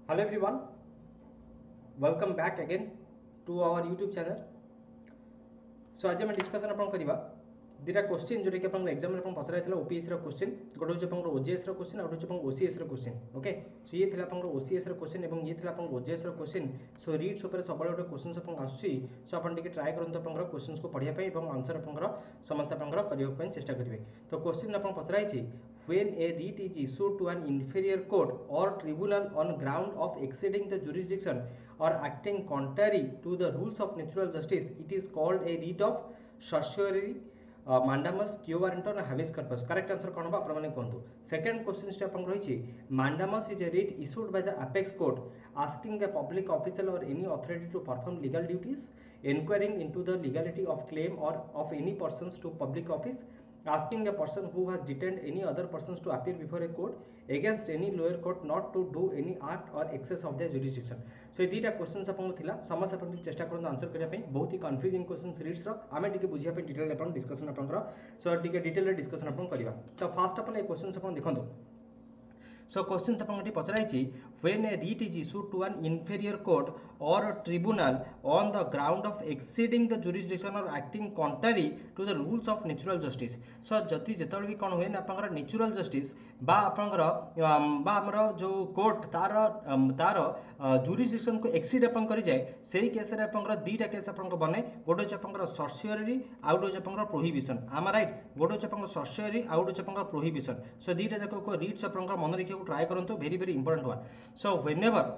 Hello everyone, welcome back again to our YouTube channel. So आज आम discussion आप करवा दुटा क्वेश्चन जोटा कि आप एग्जाम में पचर ओपीएस क्वेश्चन गोटे हूँ ओजेएस क्वेश्चन और गोटे ओसीएस क्वेश्चन ओके सो ये आप ओसीएस क्वेश्चन और ये आप ओजेएस क्वेश्चन सो रीड्स सब गोटे क्वेश्चन आसूसी सो आप ट्राए करूँ क्वेश्चन को पढ़ाई और आंसर आप समस्त करने चेष्टा करेंगे। तो क्वेश्चन आप Pachrai when a writ is issued to an inferior court or tribunal on ground of exceeding the jurisdiction or acting contrary to the rules of natural justice, it is called a writ of certiorari, mandamus, quo warranto na habeas corpus. Correct answer कौन होगा आपने कहतु। Second question step रही mandamus is a writ issued by the apex court asking a public official or any authority to perform legal duties, inquiring into the legality of claim or of any persons to public office, asking a person who has detained any other persons to appear before a court against any lower court not to do any act or excess of their jurisdiction. So ये दुटा question आपन थिला समस्त आपन चेष्टा करन answer करिया पई बहुत ही कंफ्यूजिंग क्वेश्चंस रीड्स रो आमे टिके बुझिया पई डिटेल आपन डिस्कशन आपन सो टिके डिटेल डिस्कशन आपन करिवा। तो फास्ट आपन ए क्वेश्चंस आपन देखंतु। So questions आपन Pachrai when a writ is issued to an inferior court or a tribunal on the ground of exceeding the jurisdiction or acting contrary to the rules of natural justice. So जति जेतबे भी कोन होय ना आपनकर natural justice बा आपनकर बा हमर जो कोर्ट तार जुरिसडिक्शन को एक्सीड आपन करि जाय सेही केस रे आपनकर दीटा केस आपनकर बने गोटे छ आपनकर सर्शियरी आउट हो आपनकर प्रोहिबिशन आम राइट गोटे छ आपनकर सर्शियरी आउट हो आपनकर प्रोहिबिशन। सो दीटा जाक को रीड्स आपनकर मन रखिया ट्राई करंतु very very important one. So whenever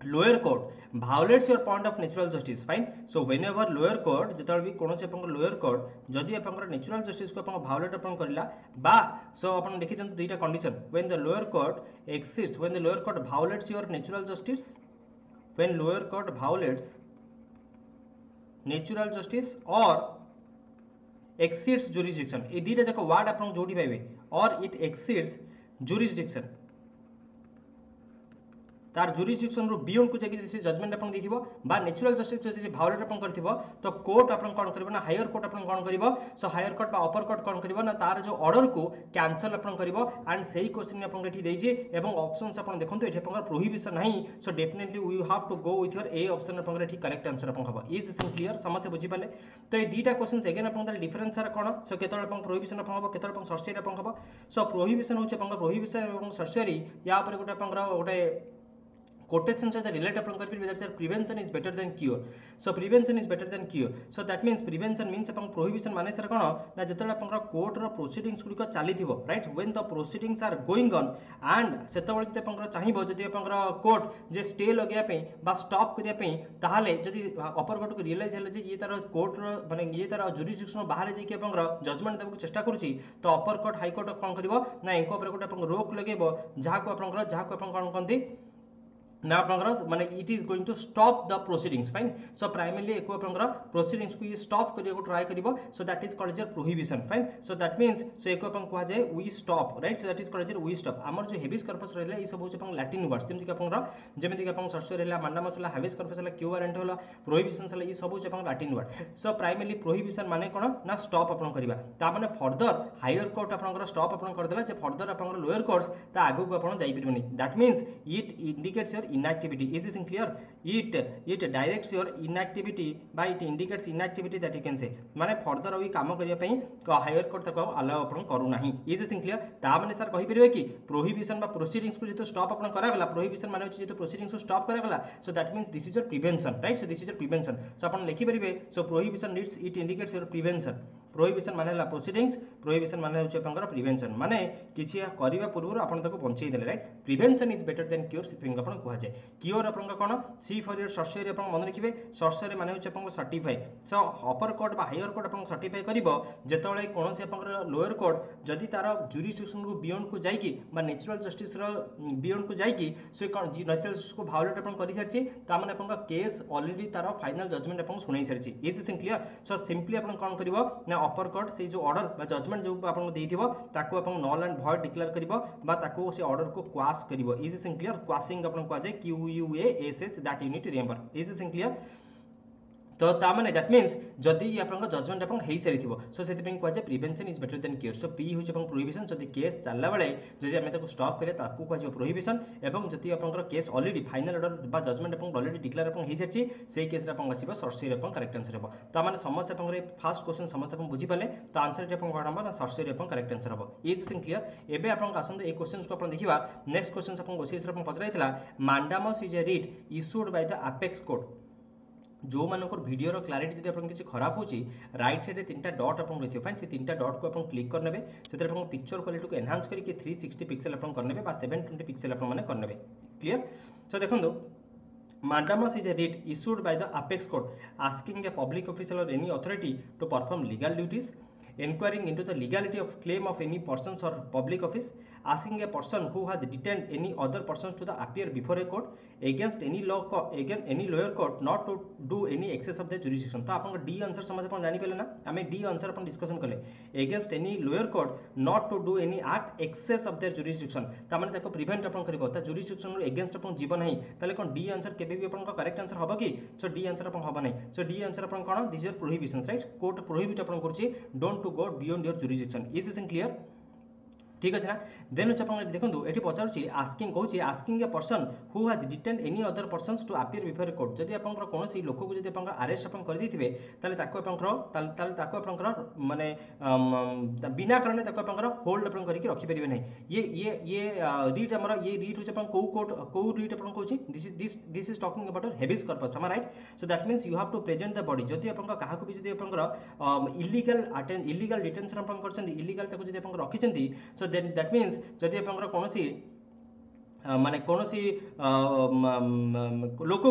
lower court violates your point of natural justice fine so whenever lower court जेतबे भी कोनोसे आपन lower court जदि आपन natural justice को आपन violate आपन करला बा so आपन देखि दन दुईटा condition when the lower court exceeds when the lower court violates your natural justice when lower court violates natural justice or exceeds jurisdiction ए दुईटा जाक वर्ड आपन जोडी पाइबे or it exceeds jurisdiction तार जुरिसडिक्शन रो बियॉन्ड को जाके जैसे जजमेंट अपन देखिबो बा नेचुरल जस्टिस जदि भायोलेट अपन करथिबो तो कोर्ट अपन कोन करबो ना हायर कोर्ट अपन कोन करबो सो हायर कोर्ट बा अपर कोर्ट कोन करबो ना तार जो ऑर्डर को कैंसिल अपन करबो एंड सही क्वेश्चन अपन एठी देइजे एवं ऑप्शंस अपन देखंतु एठी अपन प्रोहिबिशन नाही so definitely we have to go with your a option अपन एठी करेक्ट आंसर अपन हबो इज दिस क्लियर समझ बुझी पाले। तो ए दीटा क्वेश्चंस अगेन अपन डिफरेंस सर कोन सो केतळ अपन प्रोहिबिशन अपन हबो केतळ अपन सर्शियरी अपन हबो सो प्रोहिबिशन होचे अपन प्रोहिबिशन एवं सर्शियरी या पर गोटे अपन गोटे quotation सहित रिलेट अपन कर फिर that's prevention is better than cure so prevention is better than cure so that means prevention means upon prohibition माने सर कोन ना जेतले अपन कोर्ट रो प्रोसीडिंग्स गुडी को चाली थिबो right when the proceedings are going on and सेतबळे जते अपन चाहिबो जदि अपन कोर्ट जे stay लगेया पे बा स्टॉप करिया पे ताहाले जदि अपर कोर्ट को रियलाइज हेले जे ये तार कोर्ट रो माने ये तार जुरिसडिक्शन बाहर जे कि अपन जजमेंट देबो चेष्टा करूची तो अपर कोर्ट हाई कोर्ट कोन करिवो ना एंको ऊपर कोट अपन रोक लगेबो जहा को अपन कोन कंती ना आपनकर माने it is going to stop the proceedings fine so primarily एको आपनकर प्रोसीडिंग्स को ये स्टॉप करिया को ट्राई करिवो so that is called your prohibition fine so that means so एको अपन कहा जाय we stop right so that is called your we stop हमर जो हेबिस कर्पस रहले ई सब होचे अपन लैटिन वर्ड्स जेमति कि आपनकर जेमति कि अपन सर्च रहला मांडामस हला हेबिस कर्पस हला क्यू वारंट हला प्रोहिबिशन हला ई सब होचे अपन Latin word so primarily prohibition माने कोन ना स्टॉप अपन करिवा ता माने फर्दर हायर कोर्ट आपनकर स्टॉप अपन कर देला जे फर्दर आपनकर लोअर कोर्ट्स ता आगु को अपन जाई परबनी that means it indicates your inactivity is this clear it directs your inactivity by it indicates inactivity that you can say माने फर्दर ओई काम करिया पई हायर कोर्ट तक अलाउ अपन करू नाही इज दिस क्लियर ता माने सर कहि परबे कि प्रोहिबिशन बा प्रोसीडिंग्स को जेतो स्टॉप अपन करा गला प्रोहिबिशन माने जेतो प्रोसीडिंग्स को स्टॉप करा गला so that means this is your prevention right so this is your prevention so अपन लिखि परबे so prohibition needs it indicates your prevention prohibition माने ला प्रोसीडिंग्स प्रोहिबिशन माने होचे अपन प्रिवेंशन माने किछि करिवा पूर्व अपन तको बंचै देले right prevention is better than cure सिपिंग अपन कहै जाय क्योर अपन कोन सी फॉर योर सर्शियरी अपन मन रखिबे सर्शियरी माने होचे अपन सर्टिफाई सो अपर कोर्ट बा हायर कोर्ट अपन सर्टिफाई करिवो जेतबळे कोनोसी अपन लोअर कोर्ट जदि तार जुरिसडिक्शन को बियॉन्ड को जाई कि बा नेचुरल जस्टिस रो बियॉन्ड को जाई कि सो नेचुरल जस्टिस को भायोलेट अपन करि सरछि ता माने अपन केस ऑलरेडी तार फाइनल जजमेंट अपन सुनाई सरछि is this clear so simply अपन कोन करिवो ना अपर कोर्ट से जो ऑर्डर बा जजमेंट जो आपन देथिबो ताको अपन नल एंड भॉइड डिक्लेयर करिवो बा ताको से ऑर्डर को क्वाश करिवो इज दिस क्लियर क्वाशिंग अपन को जाय Q U A S H that you need remember is this clear तो ताने दैट मीन्स जदि आपन जजमेंट आपन हेई सारी थिबो सो सेति पे कहै prevention is better than cure. So P होचे आपन प्रोहिबिशन जदि केस चलला बेले जदि आमे ताको स्टॉप करे ताकू कहै प्रोहिबिशन एवं जदि आपन केस ऑलरेडी फाइनल ऑर्डर बा जजमेंट आपन ऑलरेडी डिक्लेयर आपन हेई सारछि सेही केस रे आपन आसीबो सर्सी रे आपन करेक्ट आंसर हेबो। ताने समस्त आपन रे फर्स्ट क्वेश्चन समस्त आपन बुझी पाले तो आंसर रे आपन कोन ना सर्सी रे आपन करेक्ट आंसर हेबो। Is think clear. एबे आपन आसंत ए क्वेश्चंस को आपन देखिबा नेक्स्ट क्वेश्चन आपन ओसीएस रे आपन पचराइतला mandamus is a writ issued by the apex court. जो मानकर वीडियो क्लारिटी जब आपन किसी खराब होची राइट साइड रे तीनटा डॉट आपन रहिथियो फाइन से तीनटा डॉट को आपन क्लिक करनेबे सेतर आपन पिक्चर क्वालिटी को एनहांस करके 360 पिक्सेल आपन करनेबे बा 720 पिक्सेल आपन माने करनेबे। क्लियर। सो देखंदो mandamus is a writ issued by the apex court asking a public official or any authority to perform legal duties, inquiring into the legality of claim of any persons or public office, asking a person who has detained any other persons to the appear before a court, against any lower court not to do any excess of the jurisdiction। तो आपन D answer समझ अपन जानि पेले ना हमें D answer अपन discussion करले against any lower court not to do any act excess of their jurisdiction ता माने ताको प्रिवेंट अपन करबो ता jurisdiction रो अगेंस्ट अपन जीवन नहीं ताले कोन डी आंसर केबे भी अपन को करेक्ट आंसर हबो कि। सो डी आंसर अपन हबो नहीं। सो डी आंसर अपन कोन this is prohibitions right court prohibit अपन करछि don't to go beyond your jurisdiction। Is this clear. ठीक अच्छे ना। देन अच्छे आप देखो ये पचारूँ आस्किंग कौन asking a person who has detain any other persons to appear before court जदि आप कौन लोक को जब अरेस्ट आप कर माने बिना कारण होल्ड आप रखिपारे ना ये रीट आम ये रीट हूँ कौ कोर्ट कौ रीट आप कौन this is talking about habeas corpus am I right। So that means you have to present the body जदि आप क्या भी जब आप इलीगल डिटेंशन आप इलीगल रखी सो देन दैट मीन्स जदि आपन कोनोसी माने कोनोसी लोक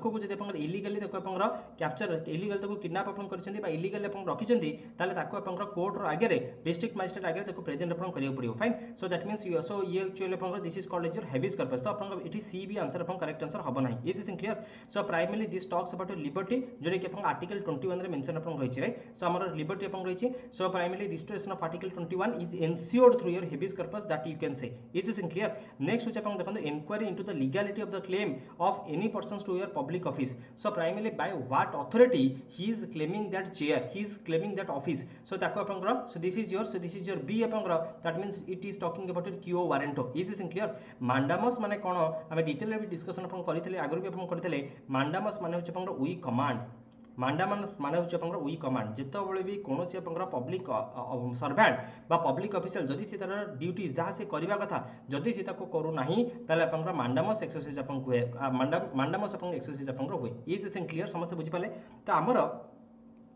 को जदि आपन इलीगली ताको आपन कैप्चर इलीगल ताको किडनैप आपन करछन्ती बा इलीगली आपन रखिछन्ती ताले ताको आपन कोर्ट रो आगे रे डिस्ट्रिक्ट मजिस्ट्रेट आगे ताको प्रेजेंट आपन करियो पड़ियो fine. So that means you so ये एक्चुअली आपन this is called as your habeas corpus. तो आपन इठी सी भी आंसर आपन करेक्ट आंसर हबो नाही। Is this clear. So primarily this talks about liberty जोरे कि आपन आर्टिकल 21 रे मेंशन आपन रहिछि राइट। सो हमर लिबर्टी आपन रहिछि। So primarily restoration of article 21 is ensured through your habeas corpus that you can say. Is this clear. Next होछि आपन देखंतु inquiry into the legality of the claim of any persons to your public office। So primarily by what authority he is claiming that chair, he is claiming that office। So ताको आपनकर so this is your B आपनकर that means it is talking about your quo warranto। is this clear। mandamus माने कोन हम detail रे भी discussion आपन करितले आगर भी आपन करितले mandamus माने होछ आपनकर वी कमांड मांडामान माने होछ आपनकर वी कमांड जेतो बळे भी कोनोसी आपनकर पब्लिक सर्वेंट बा पब्लिक ऑफिशियल जदि से तार ड्यूटी जहाँ से करबा कथा जदि से ताको करू नाही ताले आपनकर मांडामस एक्सरसाइज आपन कुए मांडामस आपन एक्सरसाइज आपनकर हुए। इज दिस क्लियर समस्त बुझि पाले। तो हमर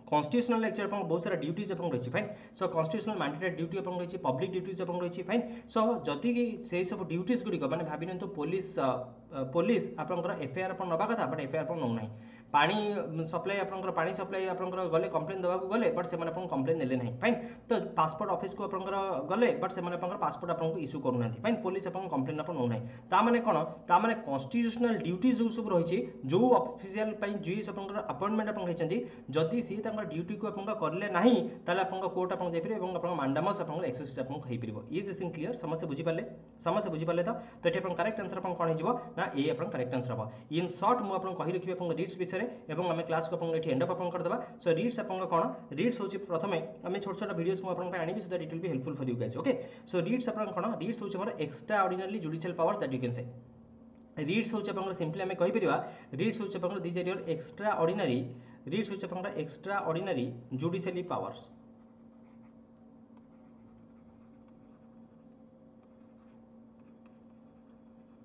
कॉन्स्टिट्यूशनल लेक्चर अपन बहुत सारा ड्यूटीज अपन रही फाइन। सो कॉन्स्टिट्यूशनल मैंडेटरी ड्यूटी अपन रही पब्लिक ड्यूटीज अपन रही फाइन। सो जदि से सब ड्यूटीज गुड़िक मैंने भावी नियंतु पुलिस आपनकर एफआईआर अपन नबा कथा बट एफआईआर अपन नौ नाही पानी सप्लाई आपनकर पानी सप्लाई आपनकर गले कंप्लेन देवा को गले बट से माने अपन कंप्लेन नेले नहीं फाइन। तो पासपोर्ट ऑफिस को आपनकर गले बट से माने आपनकर पासपोर्ट आपन इश्यू करू नाही फाइन पुलिस अपन कंप्लेन अपन नौ नाही ता माने कोन ता माने कॉन्स्टिट्यूशनल ड्यूटीज जो सब रही जो ऑफिशियल पई जी आपनकर अपॉइंटमेंट अपन कहचंदी जदि सी तांकर ड्यूटी को अपन करले नाही ताले अपन कोर्ट अपन जाई एवं अपन मांडामस अपन एक्सरसाइज अपन कहि परिबो। इज दिस थिंग क्लियर समस्त बुझि पाले तो एठी अपन करेक्ट आंसर अपन कोन हिजबो ना ए अपन करेक्ट आंसर हबो। इन शॉर्ट मु अपन कहि रखिबे अपन रीड्स विषय एवं आम क्लास को अपन एंड अप अपन कर देबा। सो रीड्स अपन कोन रीड्स होची प्रथमे आम छोट छोट वीडियोस को अपन पे आनिबी so that it will be helpful for you guys. Okay so writs अपन कोन रीड्स होची हमर extraordinary judicial powers that you can say. Writs होची अपन सिंपली आम कहि परिबा रीड्स होची अपन this are your extraordinary writs होची अपन extraordinary judicially powers.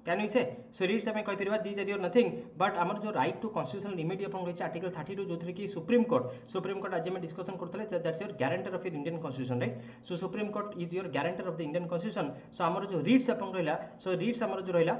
Can you say so writs आम कही this are your nothing but आमर जो राइट टू कॉन्स्टिट्यूशनल लिमिट अपन रही आर्टिकल 32 जो कि सुप्रीम कोर्ट आज आम डिस्कशन करते that's your guarantor of your Indian constitution right. So supreme court is your guarantor of the Indian constitution. So आमर जो रीड्स अपन रहा सो रीड्स आमर जो रहा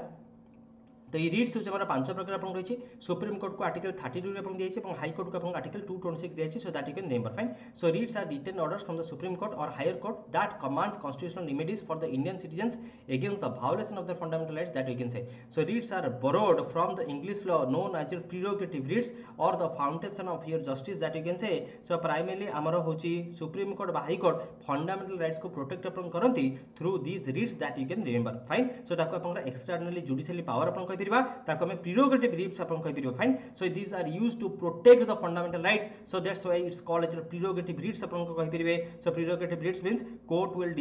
तो ये रीड्स हूँ हमारा 5 प्रकार अपन रही सुप्रीम कोर्ट को आर्टिकल 32 अपन दिए और हाई कोर्ट को अपन आर्टिकल 226 दिए so that you can remember fine. So writs are written orders from the supreme court और higher court that commands constitutional remedies for the Indian citizens against the violation of the fundamental rights that you can say. So writs are borrowed from the English law known as your prerogative writs और the foundation of your justice that you can say. So primarily आमर होची supreme court बा high court fundamental rights को protect अपन करंती through these writs that you can remember fine. So ताको अपन extraordinary judicially power अपन कहि परिबा ताको हम प्रेरोगेटिव रिट्स अपन कहि परिबा fine so this are used to protect the fundamental rights so that's why it's called as prerogative writs अपन को कहि परिबे सो prerogative writs means court will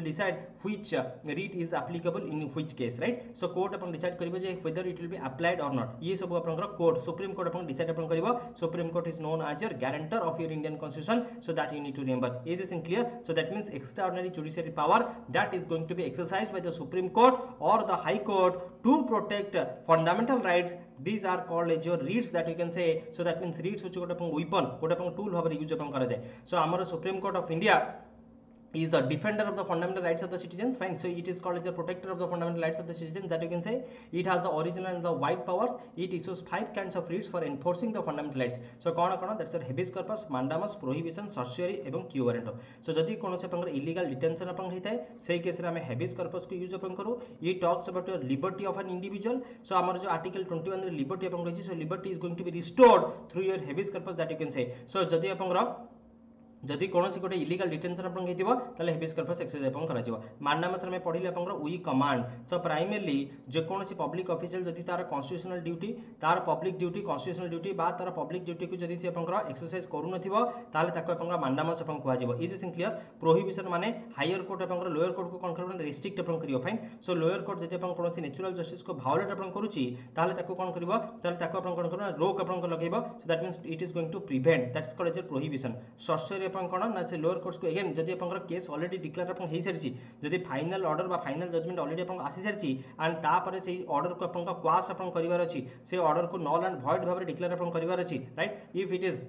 decide which writ is applicable in which case right so court अपन decide करिवो जे whether it will be applied और not ये सब अपन कोर्ट सुप्रीम कोर्ट अपन डिसाइड अपन करिवो supreme court is known as your guarantor of your Indian constitution so that you need to remember is this in clear so that means extraordinary judiciary power that is going to be exercised by the supreme court or the high court to protect fundamental rights these are called as your writs that you can say so that means writs which got upon weapon got upon tool भाବରେ use अपन करा जाय so amara supreme court of india is the defender of the fundamental rights of the citizens fine so it is called as a protector of the fundamental rights of the citizens that you can say it has the original and the wide powers it issues 5 kinds of writs for enforcing the fundamental rights so cone that's your habeas corpus mandamus prohibition certiorari एवं quo warranto so जदि कोनोसे पंगर illegal detention अपन हेताय सेही case रे हम habeas corpus को use अपन करू it talks about your liberty of an individual so हमर जो article 21 रे liberty अपन रही so liberty is going to be restored through your habeas corpus that you can say so जदि अपन जदि कोनोसी गोटे इलीगल डिटेंशन अपन हेतिबो ताले हेबियस कॉर्पस एक्सरसाइज अपन करा जिवो माननामस रे पढिले अपन वी कमांड सो प्राइमरली जे कोनोसी पब्लिक ऑफिशियल जदि तार कॉन्स्टिट्यूशनल ड्यूटी तार पब्लिक ड्यूटी कॉन्स्टिट्यूशनल ड्यूटी बा तार पब्लिक ड्यूटी को जदि से अपन एक्सरसाइज करू नथिबो ताले ताको अपन माननामस अपन कुआ जिवो इज इज क्लियर प्रोहिबिशन माने हायर कोर्ट अपन लोअर कोर्ट को कोन करबो रेस्ट्रिक्ट अपन करियो फाइन सो लोअर कोर्ट जदि अपन कोनोसी नेचुरल जस्टिस को वायोलेट अपन करूची ताले ताको कोन करबो ताले ताको अपन कोन करबो रोक अपन को लगेबो so that means it is going to prevent that's called as prohibition certiorari अपन कोन ना से लोअर कोर्ट्स को अगेन जदि अपन केस ऑलरेडी डिक्लेयर अपन हे सरछि जदि फाइनल ऑर्डर बा फाइनल जजमेंट ऑलरेडी अपन आसी सरछि एंड ता परे से ऑर्डर को अपन क्वाश अपन करिवार अछि से ऑर्डर को नल एंड वॉइड भाबरे डिक्लेयर अपन करिवार अछि right if it is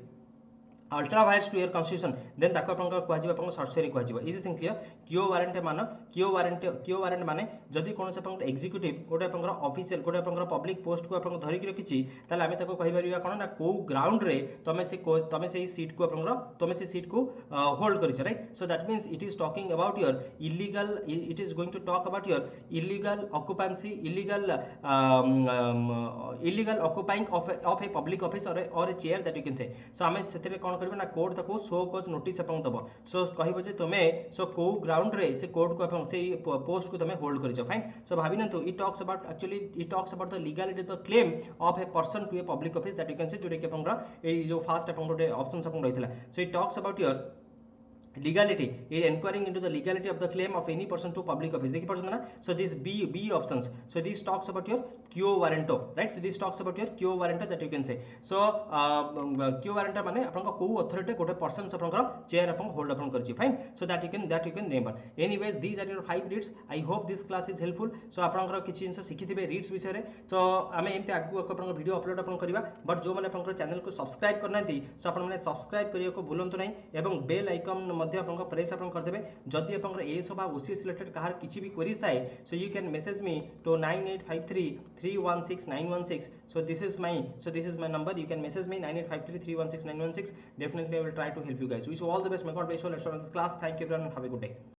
ultra violence to your constitution then ताको अपन को जिवो अपन सर्सरी को जिवो इज इज क्लियर क्यो वारंट माने जदि कोनसे अपन एग्जीक्यूटिव गोटे अपन ऑफिशियल गोटे अपन पब्लिक पोस्ट को अपन धरि के रखिछि ताले आमे ताको कहि परिबा कोन ना को ग्राउंड रे तमे से सीट को अपन तमे से सीट को होल्ड करिछ right so that means it is talking about your illegal it is going to talk about your illegal occupancy illegal occupying of a public office और a chair that you can say so आमे सेतरे कोन करबे ना court ताको show कोज notice अपन दबो सो कहिबो जे तमे सो को ground रे से कोर्ट को अपन से पोस्ट को तमे होल्ड करिछ फाइन सो भाबिनंतु it talks about the legality the claim of a person to a public office that you can say जोटे के अपन ए जो फास्ट अपन गोटे ऑप्शंस अपन रहितला so it talks about your legality it inquiring into the legality of the claim of any person to public office dekhi parchana so this b options so this talks about your quo warranto right so this talks about your quo warranto that you can say so quo warranto mane apan ko authority gote person apan chair apan hold apan karchi fine so that you can remember anyways these are your 5 reads I hope this class is helpful so apan किछि जिंस सिखिथिबे reads विषय रे तो आमे एमते आगु अपन video upload upon करिवा but जो माने अपन channel को subscribe करनांती सो अपन माने सब्सक्राइब करियो को भूलंतु नै एवं बेल आइकन मध्य अपन प्रेस अपन कर देबे जदि अपन ए सब ओसीएस रिलेटेड कहार किछि भी क्वेरीज थाए so you can message me to 9853316916 so this is my number you can message me 9853316916 definitely I will try to help you guys wish you all the best may god bless you let's start this class thank you everyone and have a good day